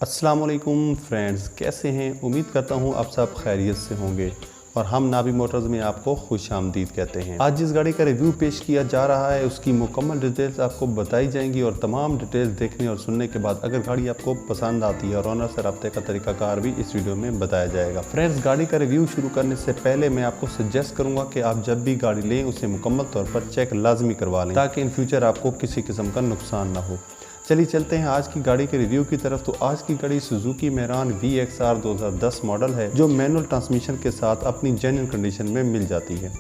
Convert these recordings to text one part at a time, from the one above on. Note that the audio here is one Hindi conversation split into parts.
अस्सलाम वालेकुम फ्रेंड्स, कैसे हैं? उम्मीद करता हूं आप सब खैरियत से होंगे और हम नाबी मोटर्स में आपको खुश आमदीद कहते हैं। आज जिस गाड़ी का रिव्यू पेश किया जा रहा है उसकी मुकम्मल डिटेल्स आपको बताई जाएंगी और तमाम डिटेल्स देखने और सुनने के बाद अगर गाड़ी आपको पसंद आती है और ऑनर से रब्ते का तरीकाकार भी इस वीडियो में बताया जाएगा। फ्रेंड्स, गाड़ी का रिव्यू शुरू करने से पहले मैं आपको सजेस्ट करूंगा कि आप जब भी गाड़ी लें उसे मुकम्मल तौर पर चेक लाजमी करवा लें ताकि इन फ्यूचर आपको किसी किस्म का नुकसान ना हो। चलिए चलते हैं आज की गाड़ी के रिव्यू की तरफ। तो आज की गाड़ी सुजुकी मेरान VXR 2010 मॉडल है जो मैनुअल ट्रांसमिशन के साथ अपनी जेन्युइन कंडीशन में मिल जाती है।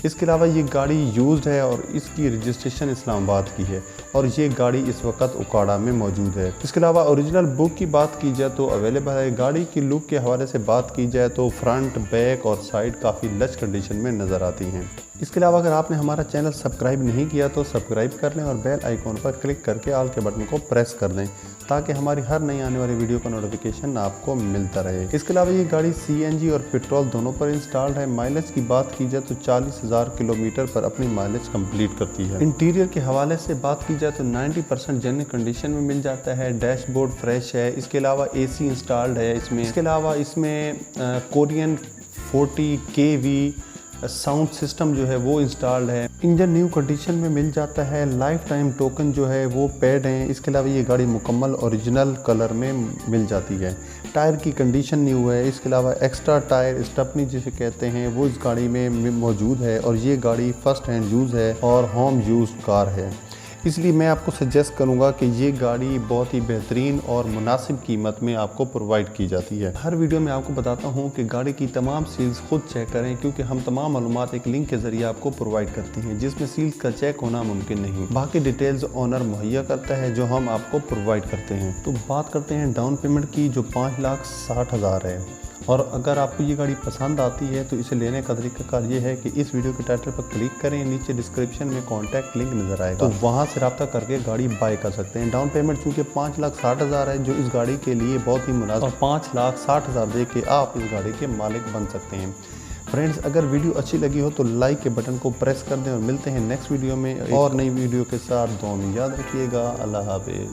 इसके अलावा ये गाड़ी यूज्ड है और इसकी रजिस्ट्रेशन इस्लामाबाद की है और ये गाड़ी इस वक्त उकाड़ा में मौजूद है। इसके अलावा ओरिजिनल बुक की बात की जाए तो अवेलेबल है। गाड़ी की लुक के हवाले से बात की जाए तो फ्रंट, बैक और साइड काफ़ी लच कंडीशन में नज़र आती हैं। इसके अलावा अगर आपने हमारा चैनल सब्सक्राइब नहीं किया तो सब्सक्राइब कर लें और बेल आइकॉन पर क्लिक करके ऑल के बटन को प्रेस कर दें ताकि हमारी हर नई आने वाली वीडियो का नोटिफिकेशन आपको मिलता रहे। इसके अलावा ये गाड़ी CNG और पेट्रोल दोनों पर इंस्टॉल्ड है। माइलेज की बात की जाए तो 40,000 किलोमीटर पर अपनी माइलेज कंप्लीट करती है। इंटीरियर के हवाले से बात की जाए तो 90% जेन्युइन कंडीशन में मिल जाता है। डैशबोर्ड फ्रेश है। इसके अलावा AC इंस्टॉल्ड है इसमें। इसके अलावा इसमें कोरियन 40 kV साउंड सिस्टम जो है वो इंस्टॉल्ड है। इंजन न्यू कंडीशन में मिल जाता है। लाइफ टाइम टोकन जो है वो पेड हैं। इसके अलावा ये गाड़ी मुकम्मल ओरिजिनल कलर में मिल जाती है। टायर की कंडीशन न्यू है। इसके अलावा एक्स्ट्रा टायर स्टपनी जिसे कहते हैं वो इस गाड़ी में मौजूद है और ये गाड़ी फर्स्ट हैंड यूज़ है और होम यूज कार है, इसलिए मैं आपको सजेस्ट करूंगा कि ये गाड़ी बहुत ही बेहतरीन और मुनासिब कीमत में आपको प्रोवाइड की जाती है। हर वीडियो में आपको बताता हूं कि गाड़ी की तमाम सील्स खुद चेक करें क्योंकि हम तमाम मालूमात एक लिंक के जरिए आपको प्रोवाइड करते हैं जिसमें सील्स का चेक होना मुमकिन नहीं। बाकी डिटेल्स ओनर मुहैया करता है जो हम आपको प्रोवाइड करते हैं। तो बात करते हैं डाउन पेमेंट की जो 5,60,000 है। और अगर आपको ये गाड़ी पसंद आती है तो इसे लेने का तरीकाकार ये है कि इस वीडियो के टाइटल पर क्लिक करें, नीचे डिस्क्रिप्शन में कॉन्टैक्ट लिंक नज़र आएगा तो वहाँ से रब्ता करके गाड़ी बाय कर सकते हैं। डाउन पेमेंट चूँकि 5,60,000 है जो इस गाड़ी के लिए बहुत ही मुनासिब और 5,60,000 दे के आप इस गाड़ी के मालिक बन सकते हैं। फ्रेंड्स, अगर वीडियो अच्छी लगी हो तो लाइक के बटन को प्रेस कर दें और मिलते हैं नेक्स्ट वीडियो में और नई वीडियो के साथ। दुआ में याद रखिएगा। अल्लाह हाफ़िज़।